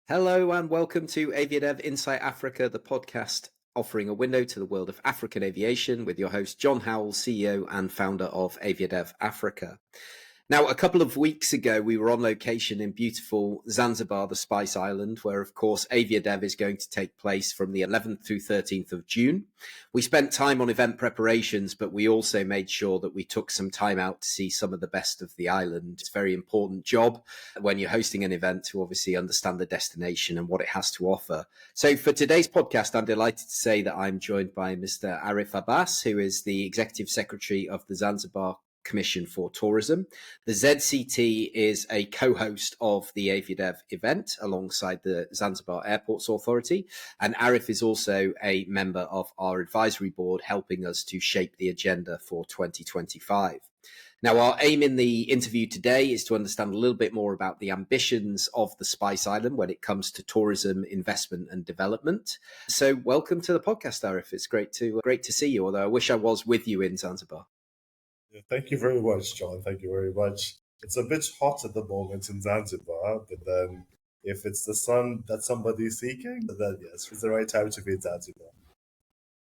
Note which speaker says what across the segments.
Speaker 1: Hello and welcome to AviaDev Insight Africa, the podcast offering a window to the world of African aviation with your host, John Howell, CEO and founder of AviaDev Africa. Now, a couple of weeks ago, we were on location in beautiful Zanzibar, the Spice Island, where, of course, AviaDev is going to take place from the 11th through 13th of June. We spent time on event preparations, but we also made sure that we took some time out to see some of the best of the island. It's a very important job when you're hosting an event to obviously understand the destination and what it has to offer. So for today's podcast, I'm delighted to say that I'm joined by Mr. Arif Abbas, who is the Executive Secretary of the Zanzibar Commission for Tourism. The ZCT is a co-host of the AviaDev event alongside the Zanzibar Airports Authority, and Arif is also a member of our advisory board, helping us to shape the agenda for 2025. Now, our aim in the interview today is to understand a little bit more about the ambitions of the Spice Island when it comes to tourism, investment and development. So welcome to the podcast, Arif. It's great to see you, although I wish I was with you in Zanzibar.
Speaker 2: Thank you very much, John. Thank you very much. It's a bit hot at the moment in Zanzibar, but then if it's the sun that somebody's seeking, then yes, it's the right time to be in Zanzibar.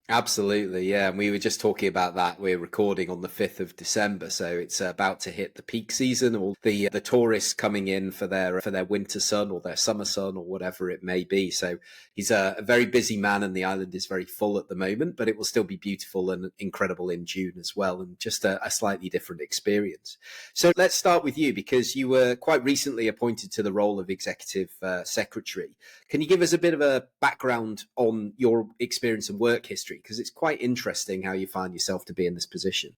Speaker 1: Absolutely, yeah. And we were just talking about that. We're recording on the 5th of December, so it's about to hit the peak season. All the tourists coming in for their winter sun or their summer sun or whatever it may be. So he's a very busy man, and the island is very full at the moment. But it will still be beautiful and incredible in June as well, and just a slightly different experience. So let's start with you, because you were quite recently appointed to the role of Executive Secretary. Can you give us a bit of a background on your experience and work history? Because it's quite interesting how you find yourself to be in this position.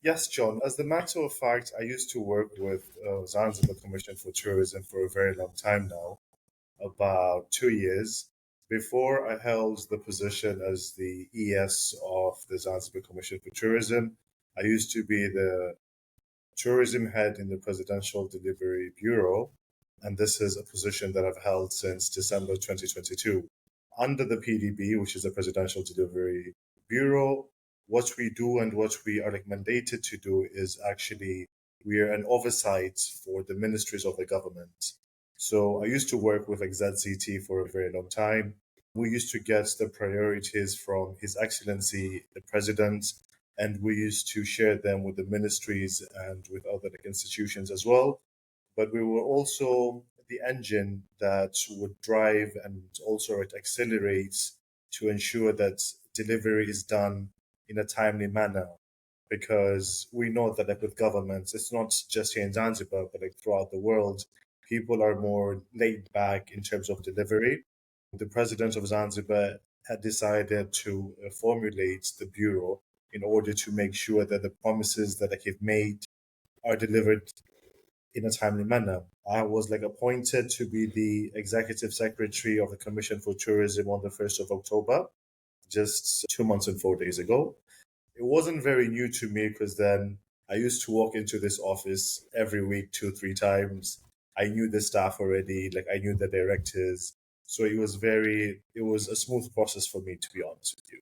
Speaker 2: Yes, John. As a matter of fact, I used to work with Zanzibar Commission for Tourism for a very long time now, about 2 years. Before I held the position as the ES of the Zanzibar Commission for Tourism, I used to be the tourism head in the Presidential Delivery Bureau, and this is a position that I've held since December 2022. Under the PDB, which is the Presidential Delivery Bureau, what we do and what we are mandated to do is actually we are an oversight for the ministries of the government. So I used to work with ZCT for a very long time. We used to get the priorities from His Excellency, the President, and we used to share them with the ministries and with other institutions as well. But we were also the engine that would drive and also it accelerates to ensure that delivery is done in a timely manner. Because we know that with governments, it's not just here in Zanzibar, but throughout the world, people are more laid back in terms of delivery. The president of Zanzibar had decided to formulate the bureau in order to make sure that the promises that they've made are delivered in a timely manner. I was appointed to be the executive secretary of the Commission for Tourism on the 1st of October, just 2 months and 4 days ago. It wasn't very new to me because then I used to walk into this office every week 2-3 times. I knew the staff already, I knew the directors. So it was a smooth process for me, to be honest with you.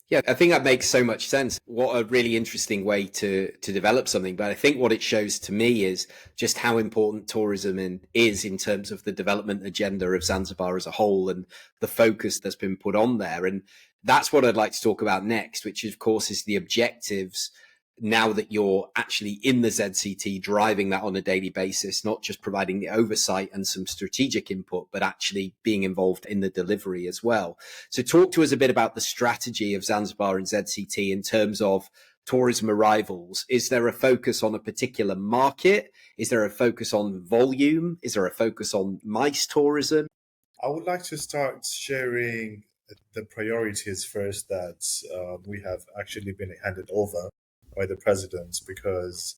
Speaker 1: Yeah, I think that makes so much sense. What a really interesting way to develop something. But I think what it shows to me is just how important tourism is in terms of the development agenda of Zanzibar as a whole and the focus that's been put on there. And that's what I'd like to talk about next, which of course is the objectives now that you're actually in the ZCT, driving that on a daily basis, not just providing the oversight and some strategic input, but actually being involved in the delivery as well. So talk to us a bit about the strategy of Zanzibar and ZCT in terms of tourism arrivals. Is there a focus on a particular market? Is there a focus on volume? Is there a focus on MICE tourism?
Speaker 2: I would like to start sharing the priorities first that we have actually been handed over by the president, because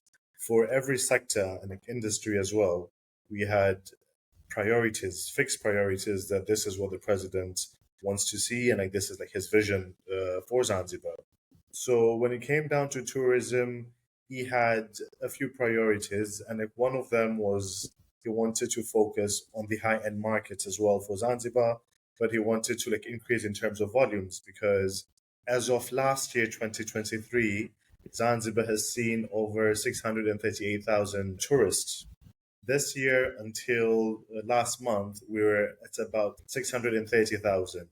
Speaker 2: for every sector and industry as well, we had priorities, fixed priorities that this is what the president wants to see and this is his vision for Zanzibar. So when it came down to tourism, he had a few priorities, and one of them was he wanted to focus on the high-end markets as well for Zanzibar, but he wanted to increase in terms of volumes, because as of last year, 2023, Zanzibar has seen over 638,000 tourists. This year, until last month, we were at about 630,000.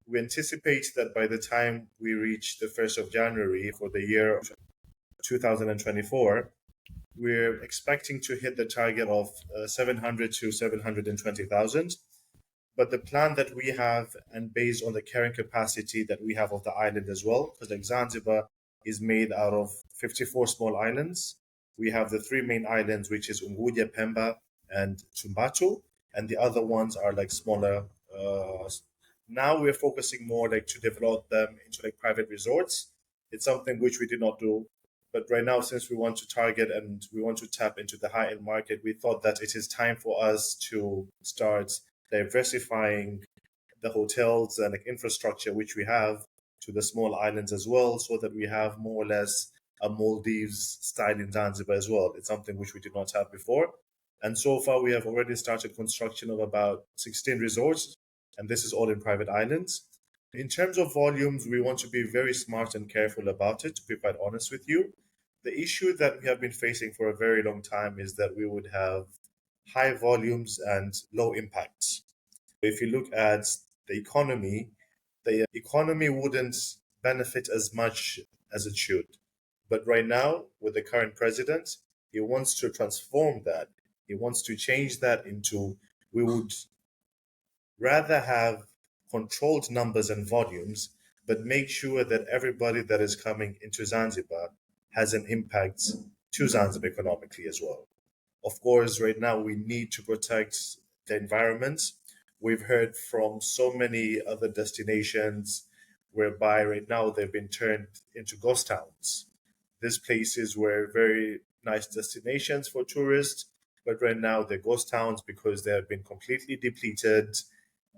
Speaker 2: We anticipate that by the time we reach the 1st of January for the year 2024, we're expecting to hit the target of 700 to 720,000. But the plan that we have, and based on the carrying capacity that we have of the island as well, because like Zanzibar is made out of 54 small islands. We have the three main islands, which is Unguja, Pemba, and Tumbatu, and the other ones are like smaller. Now we're focusing more like to develop them into like private resorts. It's something which we did not do. But right now, since we want to target and we want to tap into the high-end market, we thought that it is time for us to start diversifying the hotels and like infrastructure which we have to the small islands as well, so that we have more or less a Maldives style in Zanzibar as well. It's something which we did not have before. And so far, we have already started construction of about 16 resorts, and this is all in private islands. In terms of volumes, we want to be very smart and careful about it, to be quite honest with you. The issue that we have been facing for a very long time is that we would have high volumes and low impacts. If you look at the economy wouldn't benefit as much as it should. But right now, with the current president, he wants to transform that. He wants to change that into, we would rather have controlled numbers and volumes, but make sure that everybody that is coming into Zanzibar has an impact to Zanzibar economically as well. Of course, right now we need to protect the environment. We've heard from so many other destinations whereby right now they've been turned into ghost towns. These places were very nice destinations for tourists, but right now they're ghost towns because they have been completely depleted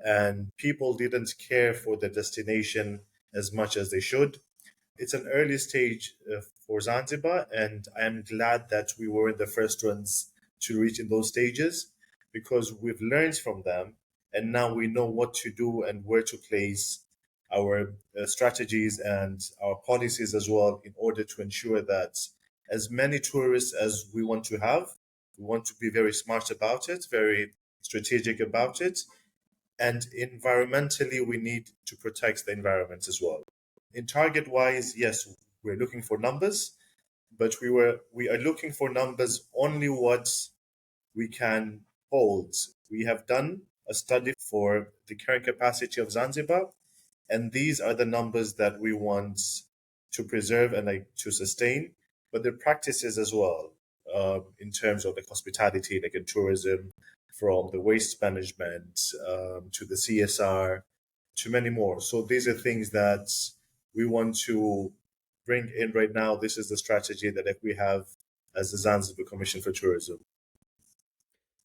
Speaker 2: and people didn't care for the destination as much as they should. It's an early stage for Zanzibar, and I am glad that we were in the first ones to reach in those stages, because we've learned from them, and now we know what to do and where to place our strategies and our policies as well, in order to ensure that as many tourists as we want to have, we want to be very smart about it, very strategic about it, and environmentally we need to protect the environment as well. In target wise, yes, we're looking for numbers, but we are looking for numbers only what we can hold. We have done a study for the current capacity of Zanzibar, and these are the numbers that we want to preserve and to sustain, but the practices as well, in terms of the hospitality, like in tourism, from the waste management to the CSR, to many more. So these are things that we want to bring in right now. This is the strategy that we have as the Zanzibar Commission for Tourism.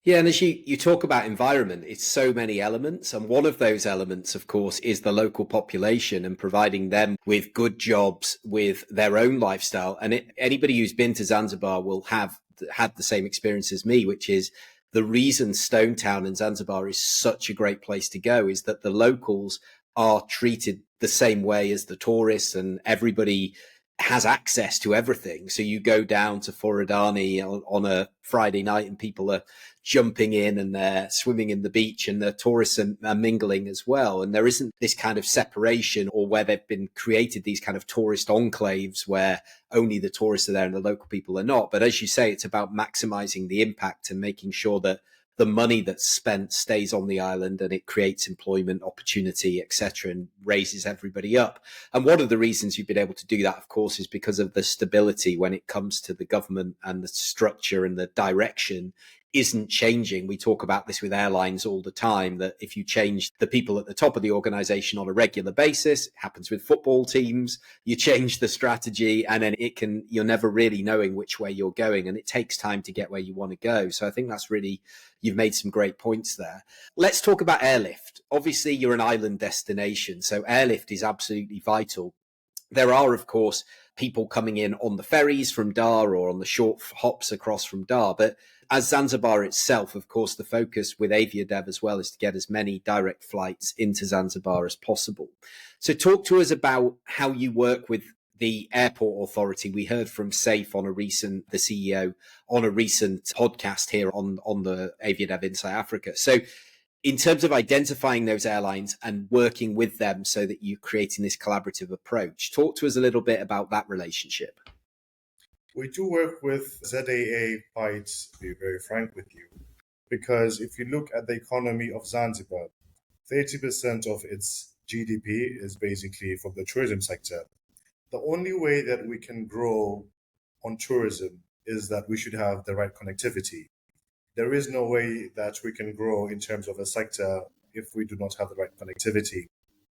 Speaker 1: Yeah, and as you talk about environment, it's so many elements. And one of those elements, of course, is the local population and providing them with good jobs, with their own lifestyle. And anybody who's been to Zanzibar will have had the same experience as me, which is the reason Stone Town and Zanzibar is such a great place to go is that the locals are treated the same way as the tourists, and everybody has access to everything. So you go down to Forodani on a Friday night and people are jumping in and they're swimming in the beach, and the tourists are mingling as well. And there isn't this kind of separation, or where they've been created these kind of tourist enclaves where only the tourists are there and the local people are not. But as you say, it's about maximizing the impact and making sure that the money that's spent stays on the island and it creates employment opportunity, etc., and raises everybody up. And one of the reasons you've been able to do that, of course, is because of the stability when it comes to the government, and the structure and the direction isn't changing. We talk about this with airlines all the time, that if you change the people at the top of the organization on a regular basis, it happens with football teams, you change the strategy and then you're never really knowing which way you're going, and it takes time to get where you want to go. So I think that's really, you've made some great points there. Let's talk about airlift. Obviously, you're an island destination, so airlift is absolutely vital. There are, of course, people coming in on the ferries from Dar or on the short hops across from Dar, but as Zanzibar itself, of course, the focus with AviaDev as well is to get as many direct flights into Zanzibar as possible. So talk to us about how you work with the airport authority, we heard from Saif the CEO, on a recent podcast here on the AviaDev Insight Africa. So in terms of identifying those airlines and working with them so that you're creating this collaborative approach, talk to us a little bit about that relationship.
Speaker 2: We do work with ZAA, quite to be very frank with you, because if you look at the economy of Zanzibar, 30% of its GDP is basically from the tourism sector. The only way that we can grow on tourism is that we should have the right connectivity. There is no way that we can grow in terms of a sector if we do not have the right connectivity.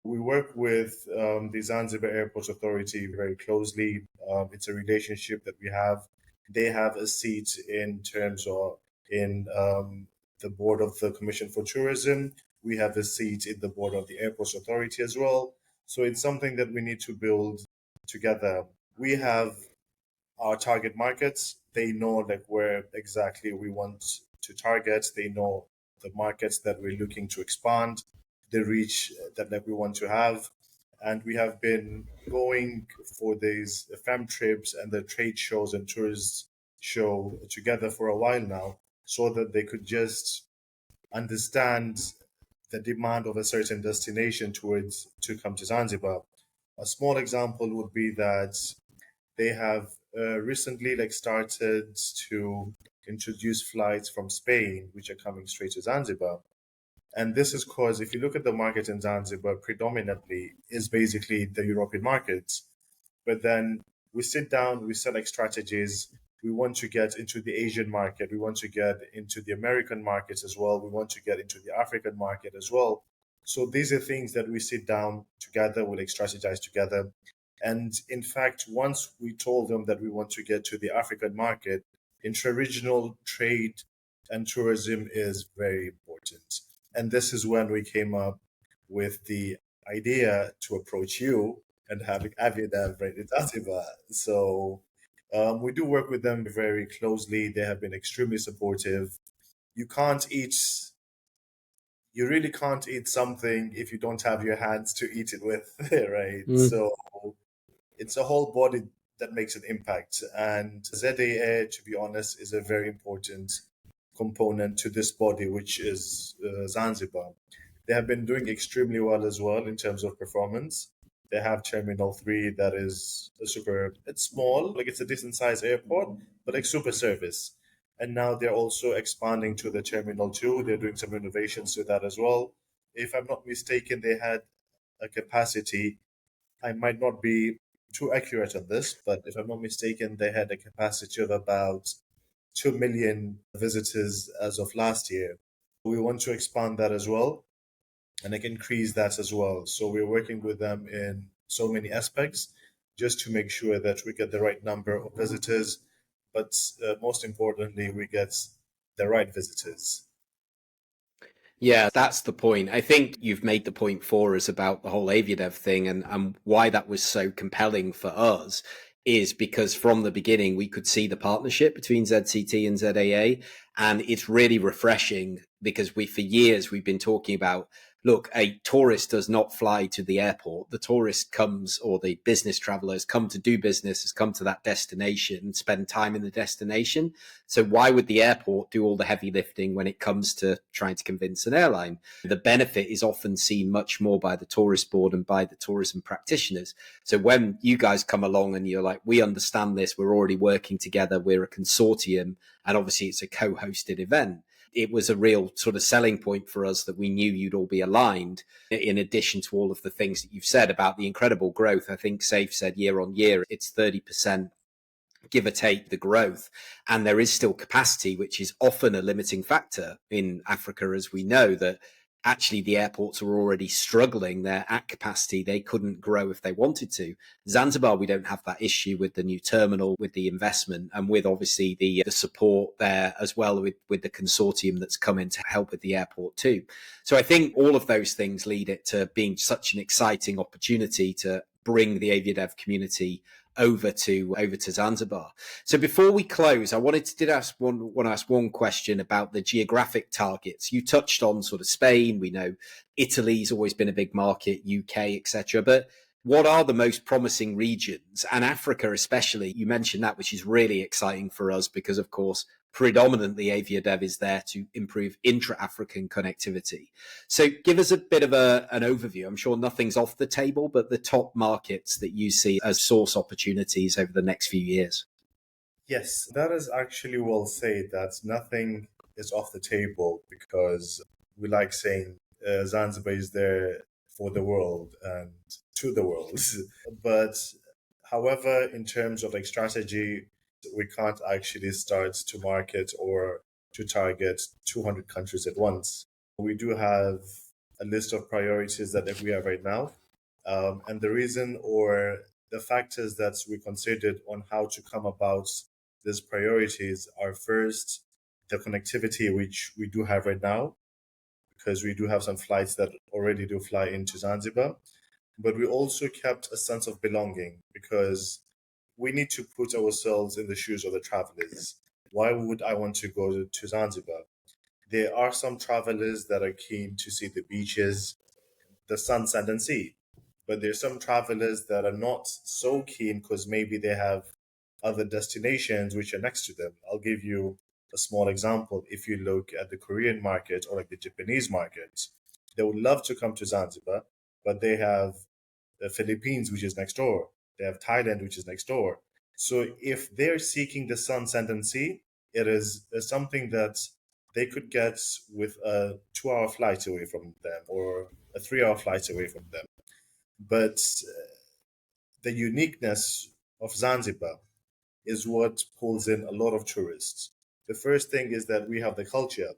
Speaker 2: We work with the Zanzibar Airports Authority very closely. It's a relationship that we have. They have a seat in terms of in the board of the Commission for Tourism. We have a seat in the board of the Airports Authority as well. So it's something that we need to build together. We have our target markets. They know like where exactly we want to target. They know the markets that we're looking to expand, the reach that we want to have. And we have been going for these FEM trips and the trade shows and tourist show together for a while now, so that they could just understand the demand of a certain destination to come to Zanzibar. A small example would be that they have recently started to introduce flights from Spain, which are coming straight to Zanzibar. And this is because if you look at the market in Zanzibar, predominantly is basically the European markets. But then we sit down, we select strategies. We want to get into the Asian market. We want to get into the American markets as well. We want to get into the African market as well. So these are things that we sit down together, we'll strategize together. And in fact, once we told them that we want to get to the African market, intra-regional trade and tourism is very important. And this is when we came up with the idea to approach you and having AviaDev right in Zanzibar. So we do work with them very closely. They have been extremely supportive. You really can't eat something if you don't have your hands to eat it with, right? So it's a whole body that makes an impact. And ZAA, to be honest, is a very important component to this body, which is Zanzibar. They have been doing extremely well as well in terms of performance. They have Terminal 3 that is it's small, it's a decent sized airport, but super service. And now they're also expanding to the Terminal 2. They're doing some renovations to that as well. If I'm not mistaken, they had a capacity, I might not be too accurate on this, but if I'm not mistaken, they had a capacity of about 2 million visitors as of last year. We want to expand that as well and increase that as well. So we're working with them in so many aspects just to make sure that we get the right number of visitors, but most importantly, we get the right visitors.
Speaker 1: Yeah, that's the point. I think you've made the point for us about the whole AviaDev thing, and why that was so compelling for us is because from the beginning we could see the partnership between ZCT and ZAA, and it's really refreshing because for years we've been talking about, look, a tourist does not fly to the airport. The tourist comes, or the business traveler has come to do business, has come to that destination, spend time in the destination. So why would the airport do all the heavy lifting when it comes to trying to convince an airline? The benefit is often seen much more by the tourist board and by the tourism practitioners. So when you guys come along and you're like, we understand this, we're already working together, we're a consortium, and obviously it's a co-hosted event. It was a real sort of selling point for us that we knew you'd all be aligned, in addition to all of the things that you've said about the incredible growth. I think Saif said year on year, it's 30%, give or take, the growth. And there is still capacity, which is often a limiting factor in Africa, as we know, that actually the airports are already struggling. They're at capacity. They couldn't grow if they wanted to. Zanzibar, we don't have that issue with the new terminal, with the investment, and with obviously the support there as well with the consortium that's come in to help with the airport too. So I think all of those things lead it to being such an exciting opportunity to bring the AviaDev community over to Zanzibar. So before we close, I wanted to ask one question about the geographic targets. You touched on sort of Spain. We know Italy's always been a big market, UK, etc. But What are the most promising regions, and Africa especially? You mentioned that, which is really exciting for us because, of course, predominantly AviaDev is there to improve intra-African connectivity. So give us a bit of an overview. I'm sure nothing's off the table, but the top markets that you see as source opportunities over the next few years.
Speaker 2: Yes, that is actually well said, that nothing is off the table, because we like saying Zanzibar is there for the world and to the world. But however, in terms of like strategy, we can't actually start to market or to target 200 countries at once. We do have a list of priorities that we have right now. And the reason or the factors that we considered on how to come about these priorities are, first, the connectivity, which we do have right now, because we do have some flights that already do fly into Zanzibar. But we also kept a sense of belonging, because we need to put ourselves in the shoes of the travelers. Why would I want to go to Zanzibar? There are some travelers that are keen to see the beaches, the sun, sand, and sea. But there's some travelers that are not so keen because maybe they have other destinations which are next to them. I'll give you a small example. If you look at the Korean market or like the Japanese market, they would love to come to Zanzibar, but they have the Philippines, which is next door. They have Thailand, which is next door. So if they're seeking the sun, sand, and sea, it is something that they could get with a 2 hour flight away from them or a 3 hour flight away from them. But the uniqueness of Zanzibar is what pulls in a lot of tourists. The first thing is that we have the culture.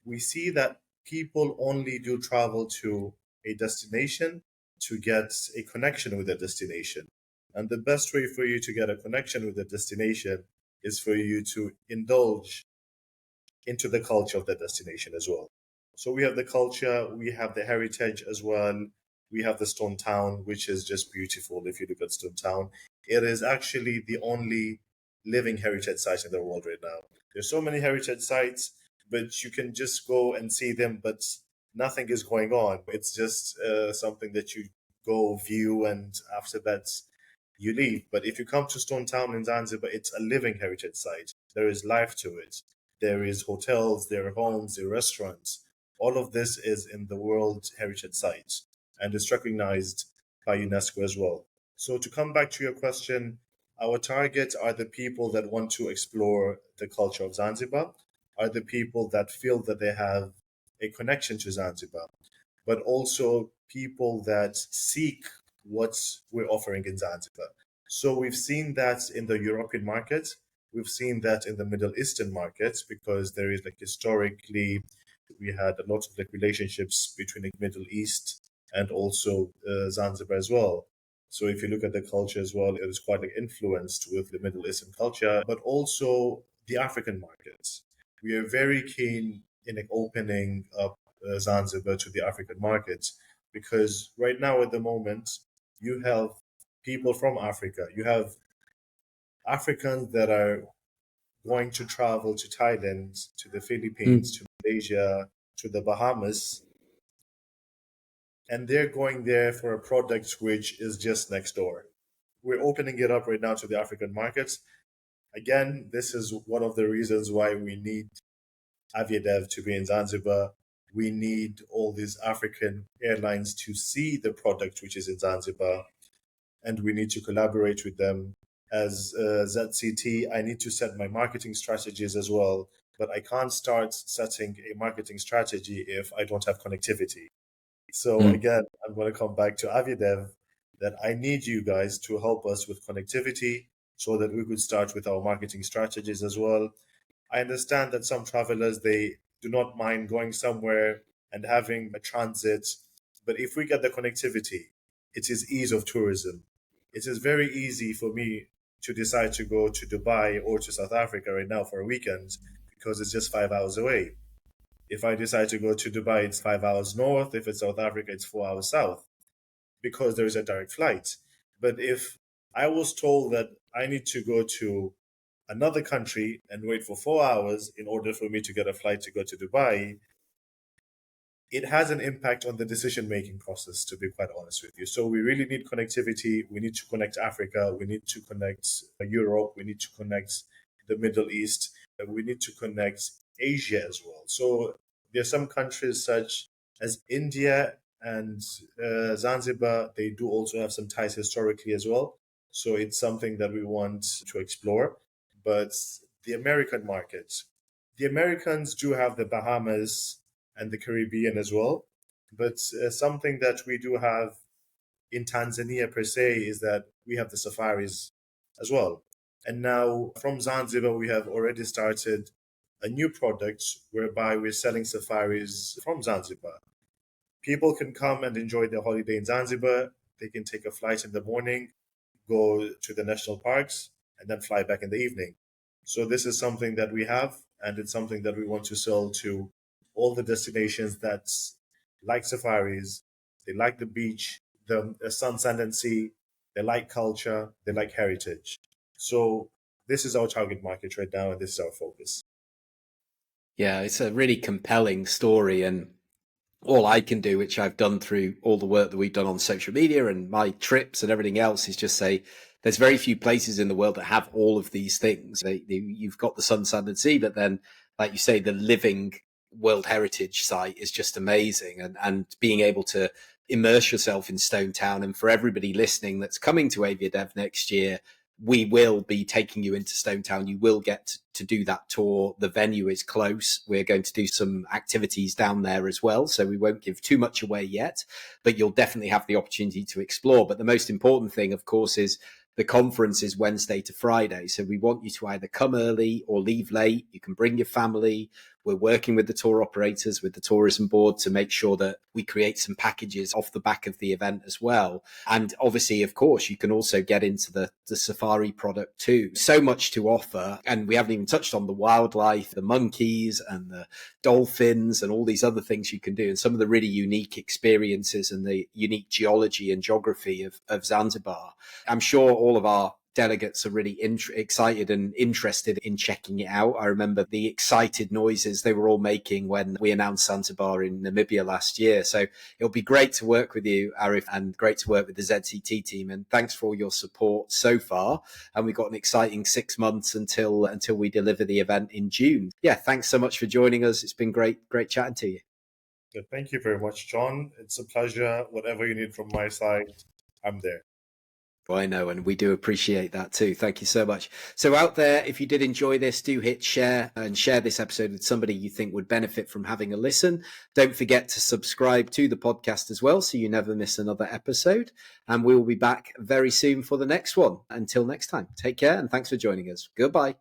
Speaker 2: We see that people only do travel to a destination to get a connection with the destination. And the best way for you to get a connection with the destination is for you to indulge into the culture of the destination as well. So we have the culture, we have the heritage as well. We have the Stone Town, which is just beautiful. If you look at Stone Town, it is actually the only living heritage site in the world right now. There's so many heritage sites, but you can just go and see them, but nothing is going on. It's just something that you go view, and after that, you leave. But if you come to Stone Town in Zanzibar, it's a living heritage site. There is life to it. There is hotels, there are homes, there are restaurants. All of this is in the World Heritage Site and is recognized by UNESCO as well. So to come back to your question, our target are the people that want to explore the culture of Zanzibar, are the people that feel that they have a connection to Zanzibar, but also people that seek what we're offering in Zanzibar. So we've seen that in the European market. We've seen that in the Middle Eastern markets, because there is like historically, we had a lot of like relationships between the Middle East and also Zanzibar as well. So if you look at the culture as well, it is quite like influenced with the Middle Eastern culture, but also the African markets. We are very keen in like opening up Zanzibar to the African markets, because right now at the moment you have people from Africa. You have Africans that are going to travel to Thailand, to the Philippines, to Malaysia, to the Bahamas, and they're going there for a product which is just next door. We're opening it up right now to the African markets. Again, this is one of the reasons why we need AviaDev to be in Zanzibar. We need all these African airlines to see the product which is in Zanzibar, and we need to collaborate with them. As ZCT, I need to set my marketing strategies as well, but I can't start setting a marketing strategy if I don't have connectivity. So again, I'm going to come back to AviaDev, that I need you guys to help us with connectivity so that we could start with our marketing strategies as well. I understand that some travelers, they do not mind going somewhere and having a transit, but if we get the connectivity, it is ease of tourism. It is very easy for me to decide to go to Dubai or to South Africa right now for a weekend, because it's just 5 hours away. If I decide to go to Dubai, it's 5 hours north. If it's South Africa, it's 4 hours south, because there is a direct flight. But if I was told that I need to go to another country and wait for 4 hours in order for me to get a flight to go to Dubai, it has an impact on the decision-making process, to be quite honest with you. So we really need connectivity. We need to connect Africa. We need to connect Europe. We need to connect the Middle East. We need to connect Asia as well. So there are some countries such as India and Zanzibar. They do also have some ties historically as well. So it's something that we want to explore. But the American market, the Americans do have the Bahamas and the Caribbean as well. But something that we do have in Tanzania per se is that we have the safaris as well. And now from Zanzibar, we have already started a new product whereby we're selling safaris from Zanzibar. People can come and enjoy their holiday in Zanzibar. They can take a flight in the morning, go to the national parks, and then fly back in the evening. So this is something that we have, and it's something that we want to sell to all the destinations that like safaris, they like the beach, the sun, sand, and sea, they like culture, they like heritage. So this is our target market right now, and this is our focus.
Speaker 1: Yeah, it's a really compelling story, and all I can do, which I've done through all the work that we've done on social media and my trips and everything else, is just say there's very few places in the world that have all of these things. You've got the sun, sand, and sea, but then, like you say, the living World Heritage site is just amazing, and being able to immerse yourself in Stone Town. And for everybody listening that's coming to AviaDev next year, we will be taking you into Stone Town. You will get to do that tour. The venue is close. We're going to do some activities down there as well, so we won't give too much away yet, but you'll definitely have the opportunity to explore. But the most important thing, of course, is the conference is Wednesday to Friday. So we want you to either come early or leave late. You can bring your family. We're working with the tour operators, with the tourism board, to make sure that we create some packages off the back of the event as well. And obviously, of course, you can also get into the safari product too. So much to offer. And we haven't even touched on the wildlife, the monkeys and the dolphins and all these other things you can do, and some of the really unique experiences and the unique geology and geography of Zanzibar. I'm sure all of our delegates are really excited and interested in checking it out. I remember the excited noises they were all making when we announced Zanzibar in Namibia last year. So it'll be great to work with you, Arif, and great to work with the ZCT team. And thanks for all your support so far. And we've got an exciting 6 months until we deliver the event in June. Yeah, thanks so much for joining us. It's been great chatting to you.
Speaker 2: Thank you very much, John. It's a pleasure. Whatever you need from my side, I'm there.
Speaker 1: Well, I know, and we do appreciate that too. Thank you so much. So out there, if you did enjoy this, do hit share and share this episode with somebody you think would benefit from having a listen. Don't forget to subscribe to the podcast as well, so you never miss another episode. And we will be back very soon for the next one. Until next time, take care and thanks for joining us. Goodbye.